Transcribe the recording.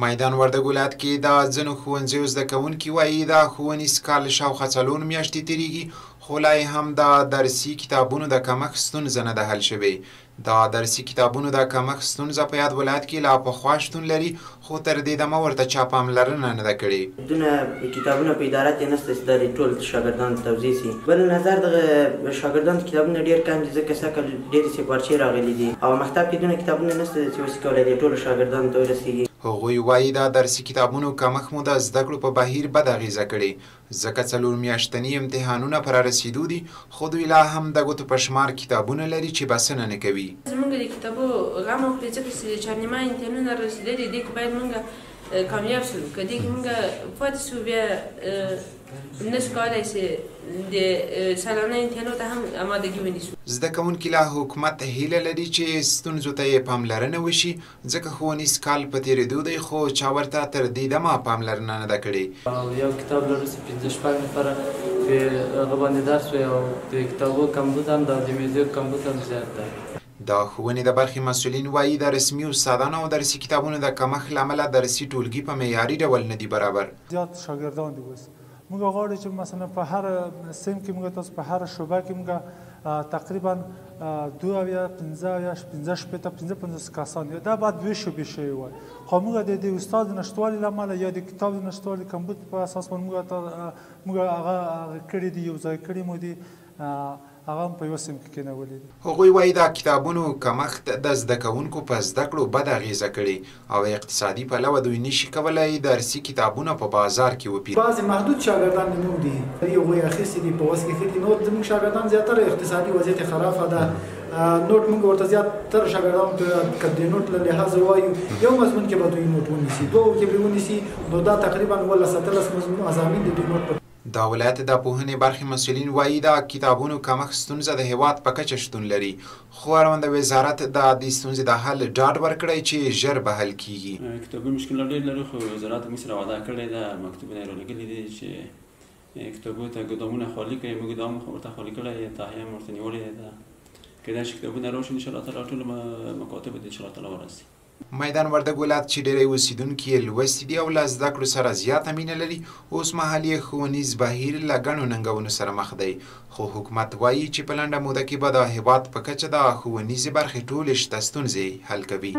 میدان وردګ ولایت کې د ځینو ښوونځیو زده کوونکي وایي د ښوونیز کال شاوخوا 4 میاشتې تېرېږي، خو لا یې هم د درسي کتابونو د کمښت ستونزه نه ده حل شوې. د درسي کتابونو د کمښت ستونزه په یاد ولایت کې لا پخوا شتون لري، خو تر دې دمه ورته چا پاملرنه نه ده کړې. دونه کتابونه په اداره کې نشته چې د ټول شاګردانو توزیع شي. بل نظر د شاګردانو کتابونه ډېر کم دي، ځکه سکه ډېرې سپارچې راغلي دي او مکتب کې دونه کتابونه نشته چې وسې کولی دي ټولو شاګردانو ته ورسېږي. هغوی وایي د درسي کتابونو کمښت مو د زده کړو په بهیر بد اغېزه کړې، ځکه 4 میاشتني امتحانونه په رارسېدو دي، خو دوی لا هم د ګوتو په شمار کتابونه لري چې بسنه نه کوي. زموږ د کتابو غم وکړي، ځکه چې چهارنیمه امتحانونه رارسېدلي دي، که باید موږ کامیاب شو، که دې کې موږ پاتې شو بیا نشو کولی چې د سالانه امتحانو ته هم امادګي ونیسو. زده کوونکي له حکومت هیله لري چې ستونزو ته یې پاملرنه وشي، ځکه ښوونیز کال په تېرېدو دی، خو چا ورته تر دې دمه پاملرنه نه ده کړې. یو کتاب لرو چې 15 نفره په هغه باندې درس وي او د کتابو کمبود هم د میوزیک کمبود هم زیات دی. د ښوونې د برخې مسؤلین وایي د رسمي استادانو او درسي کتابونو د کمښت له امله درسي ټولګي په معیاري ډول نه دي برابر. زیات شاګردان دي اوس موږ غواړو چې مثلا په هر سیم کې موږ تاسو په هر شعبه کې موږ تقریبا 2 یا 15 یا 15 کسان دا باید 2 شعبې شوي وای، خو موږ د استاد نشتوالي له امله یا د کتاب نشتوالي کمبود په اساس باندې موږ هغه کړي دي، یو ځای کړي مو دي، هغه هم په یو سیم کې کېنولي دي. هغوی وایي د کتابونو کمښت د زده کوونکو په زده کړو بد اغېزه کړې او اقتصادي پلوه دوی نشي کولی درسي کتابونه په بازار کې وپېري. بعضې محدود شاګردان زموږ دي، هغوی اخیستي دي، په وس کې ښه دي. نور زموږ شاګردان زیاتره اقتصادي وضعیت خرابه ده. نوټ موږ ورته زیاتره شاګردانو ته که د نوټ له لحاظه وایو، یو مضمون کې به دوی نوټ ونیسي، 2 کې به ونیسي، نو دا تقریبا 17 مضامین د دوی نوټ. د ولایت د پوهنې برخې مسؤلین وایي د کتابونو کمښت ستونزه د هېواد په کچه شتون لري، خو اړونده وزارت د دې ستونزې د حل ډاډ ورکړی چې ژر به حل کیږي. کتابي مشکلات ډېر لري، خو وزارت موږ سره وعده کړې ده، مکتوبونه یې رالېږلي دي چې کتابونو ته ګدامونه خالي کړي. موږ ګدام ورته خالي کړی، تهیه هم ورته نیولې ده. کېدای شي کتابونه راشي انشاءالله تعالی ټول مکاتب ته انشاءالله تعالی ورسي. میدان وردګ ولایت چې ډېری اوسېدونکي یې لوستي دي او له زده کړو سره زیاته مینه لري، اوس مهال یې ښوونیز بهیر له ګڼو ننګونو سره مخ دی، خو حکومت وایي چې په لنډه موده کې به د هېواد په کچه د ښوونیزې برخې ټولې شته ستونزې حل کوي.